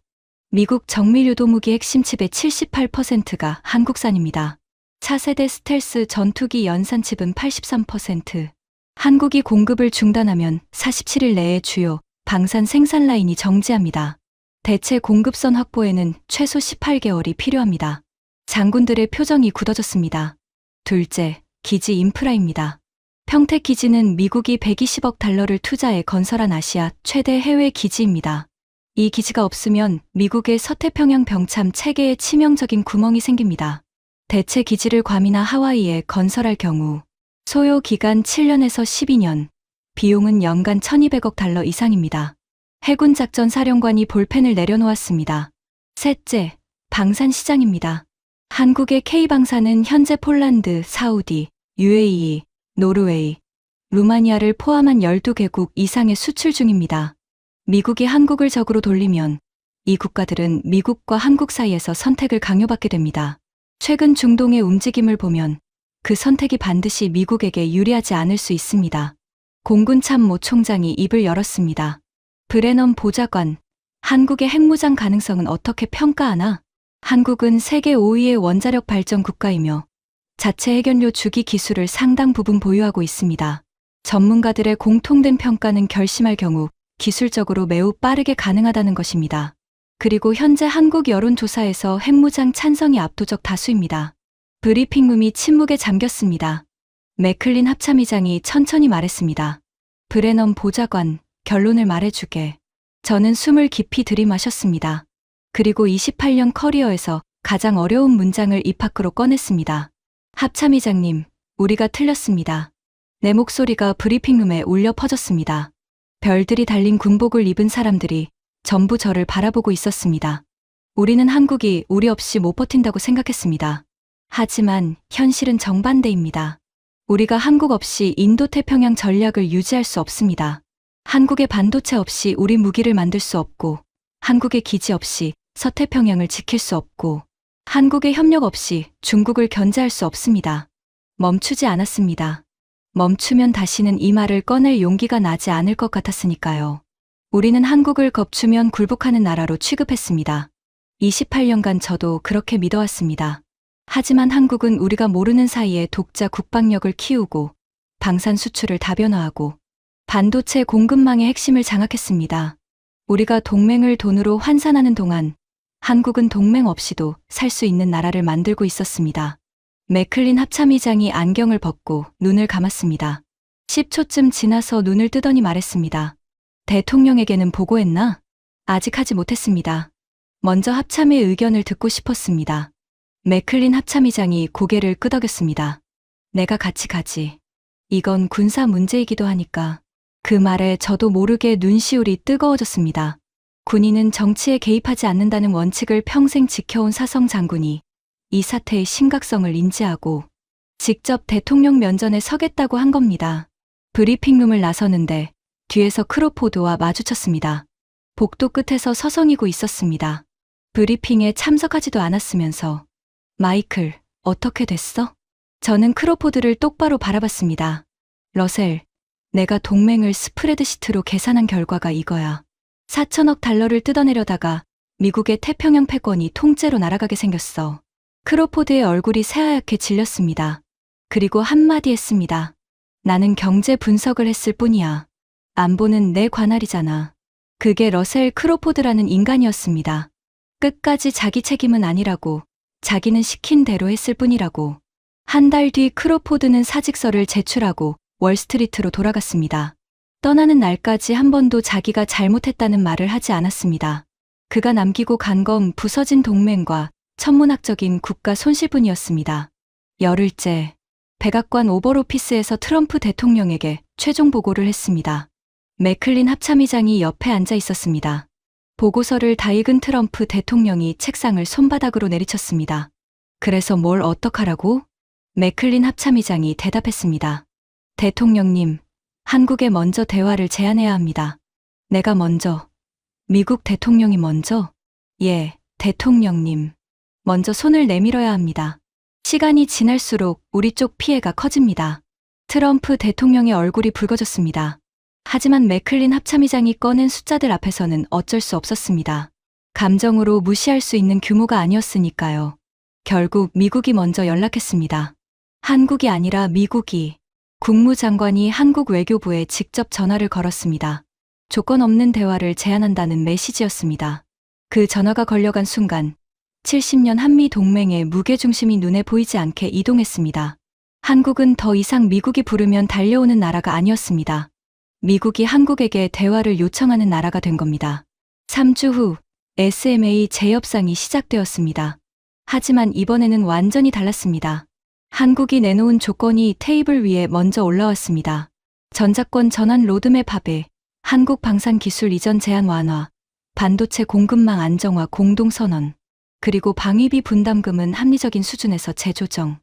미국 정밀유도무기 핵심 칩의 78%가 한국산입니다. 차세대 스텔스 전투기 연산 칩은 83%. 한국이 공급을 중단하면 47일 내에 주요 방산 생산 라인이 정지합니다. 대체 공급선 확보에는 최소 18개월이 필요합니다. 장군들의 표정이 굳어졌습니다. 둘째, 기지 인프라입니다. 평택 기지는 미국이 120억 달러를 투자해 건설한 아시아 최대 해외 기지입니다. 이 기지가 없으면 미국의 서태평양 병참 체계에 치명적인 구멍이 생깁니다. 대체 기지를 괌이나 하와이에 건설할 경우 소요 기간 7년에서 12년, 비용은 연간 1200억 달러 이상입니다. 해군 작전 사령관이 볼펜을 내려놓았습니다. 셋째, 방산 시장입니다. 한국의 K방산은 현재 폴란드, 사우디, UAE, 노르웨이, 루마니아를 포함한 12개국 이상의 수출 중입니다. 미국이 한국을 적으로 돌리면 이 국가들은 미국과 한국 사이에서 선택을 강요받게 됩니다. 최근 중동의 움직임을 보면 그 선택이 반드시 미국에게 유리하지 않을 수 있습니다. 공군 참모 총장이 입을 열었습니다. 브레넌 보좌관, 한국의 핵무장 가능성은 어떻게 평가하나? 한국은 세계 5위의 원자력 발전 국가이며 자체 핵연료 주기 기술을 상당 부분 보유하고 있습니다. 전문가들의 공통된 평가는 결심할 경우 기술적으로 매우 빠르게 가능하다는 것입니다. 그리고 현재 한국 여론조사에서 핵무장 찬성이 압도적 다수입니다. 브리핑룸이 침묵에 잠겼습니다. 맥클린 합참의장이 천천히 말했습니다. 브레넌 보좌관, 결론을 말해주게. 저는 숨을 깊이 들이마셨습니다. 그리고 28년 커리어에서 가장 어려운 문장을 입 밖으로 꺼냈습니다. 합참의장님, 우리가 틀렸습니다. 내 목소리가 브리핑룸에 울려 퍼졌습니다. 별들이 달린 군복을 입은 사람들이 전부 저를 바라보고 있었습니다. 우리는 한국이 우리 없이 못 버틴다고 생각했습니다. 하지만 현실은 정반대입니다. 우리가 한국 없이 인도태평양 전략을 유지할 수 없습니다. 한국의 반도체 없이 우리 무기를 만들 수 없고, 한국의 기지 없이 서태평양을 지킬 수 없고, 한국의 협력 없이 중국을 견제할 수 없습니다. 멈추지 않았습니다. 멈추면 다시는 이 말을 꺼낼 용기가 나지 않을 것 같았으니까요. 우리는 한국을 겁주면 굴복하는 나라로 취급했습니다. 28년간 저도 그렇게 믿어왔습니다. 하지만 한국은 우리가 모르는 사이에 독자 국방력을 키우고 방산 수출을 다변화하고 반도체 공급망의 핵심을 장악했습니다. 우리가 동맹을 돈으로 환산하는 동안 한국은 동맹 없이도 살 수 있는 나라를 만들고 있었습니다. 맥클린 합참의장이 안경을 벗고 눈을 감았습니다. 10초쯤 지나서 눈을 뜨더니 말했습니다. 대통령에게는 보고했나? 아직 하지 못했습니다. 먼저 합참의 의견을 듣고 싶었습니다. 맥클린 합참의장이 고개를 끄덕였습니다. 내가 같이 가지. 이건 군사 문제이기도 하니까. 그 말에 저도 모르게 눈시울이 뜨거워졌습니다. 군인은 정치에 개입하지 않는다는 원칙을 평생 지켜온 사성 장군이 이 사태의 심각성을 인지하고 직접 대통령 면전에 서겠다고 한 겁니다. 브리핑룸을 나서는데 뒤에서 크로포드와 마주쳤습니다. 복도 끝에서 서성이고 있었습니다. 브리핑에 참석하지도 않았으면서 마이클, 어떻게 됐어? 저는 크로포드를 똑바로 바라봤습니다. 러셀, 내가 동맹을 스프레드시트로 계산한 결과가 이거야. 4천억 달러를 뜯어내려다가 미국의 태평양 패권이 통째로 날아가게 생겼어. 크로포드의 얼굴이 새하얗게 질렸습니다. 그리고 한마디 했습니다. 나는 경제 분석을 했을 뿐이야. 안보는 내 관할이잖아. 그게 러셀 크로포드라는 인간이었습니다. 끝까지 자기 책임은 아니라고, 자기는 시킨 대로 했을 뿐이라고. 한 달 뒤 크로포드는 사직서를 제출하고 월스트리트로 돌아갔습니다. 떠나는 날까지 한 번도 자기가 잘못했다는 말을 하지 않았습니다. 그가 남기고 간 건 부서진 동맹과 천문학적인 국가 손실뿐이었습니다. 열흘째, 백악관 오버오피스에서 트럼프 대통령에게 최종 보고를 했습니다. 맥클린 합참의장이 옆에 앉아 있었습니다. 보고서를 다 읽은 트럼프 대통령이 책상을 손바닥으로 내리쳤습니다. 그래서 뭘 어떡하라고? 맥클린 합참의장이 대답했습니다. 대통령님, 한국에 먼저 대화를 제안해야 합니다. 내가 먼저, 미국 대통령이 먼저? 예, 대통령님. 먼저 손을 내밀어야 합니다. 시간이 지날수록 우리 쪽 피해가 커집니다. 트럼프 대통령의 얼굴이 붉어졌습니다. 하지만 맥클린 합참의장이 꺼낸 숫자들 앞에서는 어쩔 수 없었습니다. 감정으로 무시할 수 있는 규모가 아니었으니까요. 결국 미국이 먼저 연락했습니다. 한국이 아니라 미국이. 국무장관이 한국 외교부에 직접 전화를 걸었습니다. 조건 없는 대화를 제안한다는 메시지였습니다. 그 전화가 걸려간 순간 70년 한미 동맹의 무게중심이 눈에 보이지 않게 이동했습니다. 한국은 더 이상 미국이 부르면 달려오는 나라가 아니었습니다. 미국이 한국에게 대화를 요청하는 나라가 된 겁니다. 3주 후 SMA 재협상이 시작되었습니다. 하지만 이번에는 완전히 달랐습니다. 한국이 내놓은 조건이 테이블 위에 먼저 올라왔습니다. 전자권 전환 로드맵 합의, 한국 방산 기술 이전 제한 완화, 반도체 공급망 안정화 공동선언, 그리고 방위비 분담금은 합리적인 수준에서 재조정.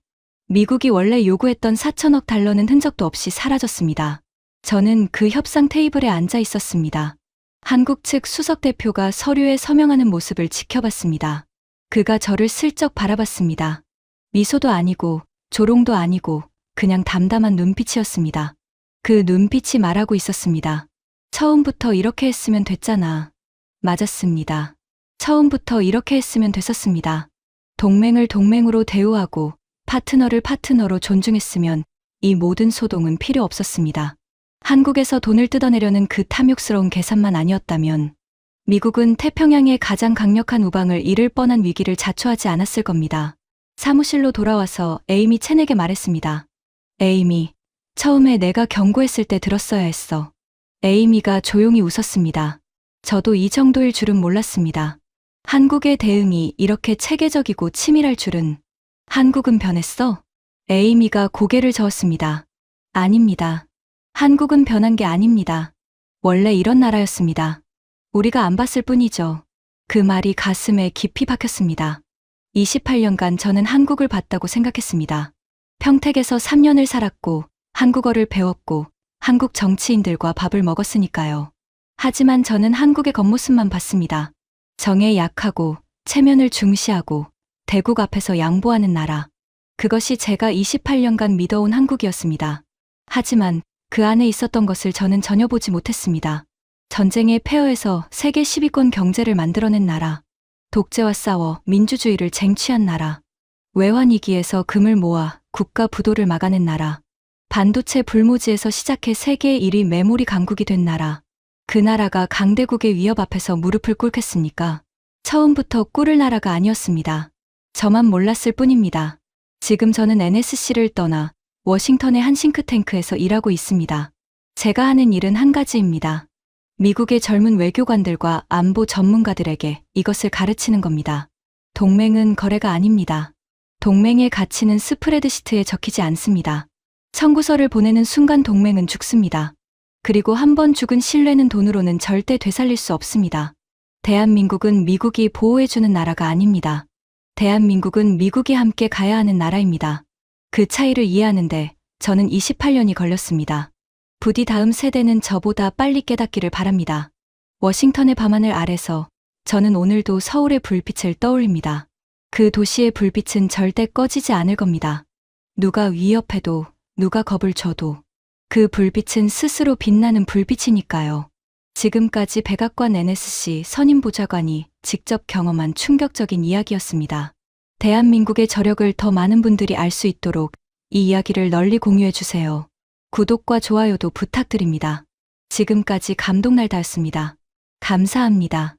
미국이 원래 요구했던 4천억 달러는 흔적도 없이 사라졌습니다. 저는 그 협상 테이블에 앉아 있었습니다. 한국 측 수석 대표가 서류에 서명하는 모습을 지켜봤습니다. 그가 저를 슬쩍 바라봤습니다. 미소도 아니고 조롱도 아니고 그냥 담담한 눈빛이었습니다. 그 눈빛이 말하고 있었습니다. 처음부터 이렇게 했으면 됐잖아. 맞았습니다. 처음부터 이렇게 했으면 됐었습니다. 동맹을 동맹으로 대우하고 파트너를 파트너로 존중했으면 이 모든 소동은 필요 없었습니다. 한국에서 돈을 뜯어내려는 그 탐욕스러운 계산만 아니었다면 미국은 태평양의 가장 강력한 우방을 잃을 뻔한 위기를 자초하지 않았을 겁니다. 사무실로 돌아와서 에이미 첸에게 말했습니다. 에이미, 처음에 내가 경고했을 때 들었어야 했어. 에이미가 조용히 웃었습니다. 저도 이 정도일 줄은 몰랐습니다. 한국의 대응이 이렇게 체계적이고 치밀할 줄은. 한국은 변했어? 에이미가 고개를 저었습니다. 아닙니다. 한국은 변한 게 아닙니다. 원래 이런 나라였습니다. 우리가 안 봤을 뿐이죠. 그 말이 가슴에 깊이 박혔습니다. 28년간 저는 한국을 봤다고 생각했습니다. 평택에서 3년을 살았고 한국어를 배웠고 한국 정치인들과 밥을 먹었으니까요. 하지만 저는 한국의 겉모습만 봤습니다. 정에 약하고 체면을 중시하고 대국 앞에서 양보하는 나라. 그것이 제가 28년간 믿어온 한국이었습니다. 하지만 그 안에 있었던 것을 저는 전혀 보지 못했습니다. 전쟁의 폐허에서 세계 10위권 경제를 만들어낸 나라. 독재와 싸워 민주주의를 쟁취한 나라. 외환위기에서 금을 모아 국가 부도를 막아낸 나라. 반도체 불모지에서 시작해 세계 1위 메모리 강국이 된 나라. 그 나라가 강대국의 위협 앞에서 무릎을 꿇겠습니까? 처음부터 꿇을 나라가 아니었습니다. 저만 몰랐을 뿐입니다. 지금 저는 NSC를 떠나 워싱턴의 한 싱크탱크에서 일하고 있습니다. 제가 하는 일은 한 가지입니다. 미국의 젊은 외교관들과 안보 전문가들에게 이것을 가르치는 겁니다. 동맹은 거래가 아닙니다. 동맹의 가치는 스프레드시트에 적히지 않습니다. 청구서를 보내는 순간 동맹은 죽습니다. 그리고 한 번 죽은 신뢰는 돈으로는 절대 되살릴 수 없습니다. 대한민국은 미국이 보호해주는 나라가 아닙니다. 대한민국은 미국이 함께 가야 하는 나라입니다. 그 차이를 이해하는데 저는 28년이 걸렸습니다. 부디 다음 세대는 저보다 빨리 깨닫기를 바랍니다. 워싱턴의 밤하늘 아래서 저는 오늘도 서울의 불빛을 떠올립니다. 그 도시의 불빛은 절대 꺼지지 않을 겁니다. 누가 위협해도 누가 겁을 줘도 그 불빛은 스스로 빛나는 불빛이니까요. 지금까지 백악관 NSC 선임보좌관이 직접 경험한 충격적인 이야기였습니다. 대한민국의 저력을 더 많은 분들이 알 수 있도록 이 이야기를 널리 공유해 주세요. 구독과 좋아요도 부탁드립니다. 지금까지 감동날다였습니다. 감사합니다.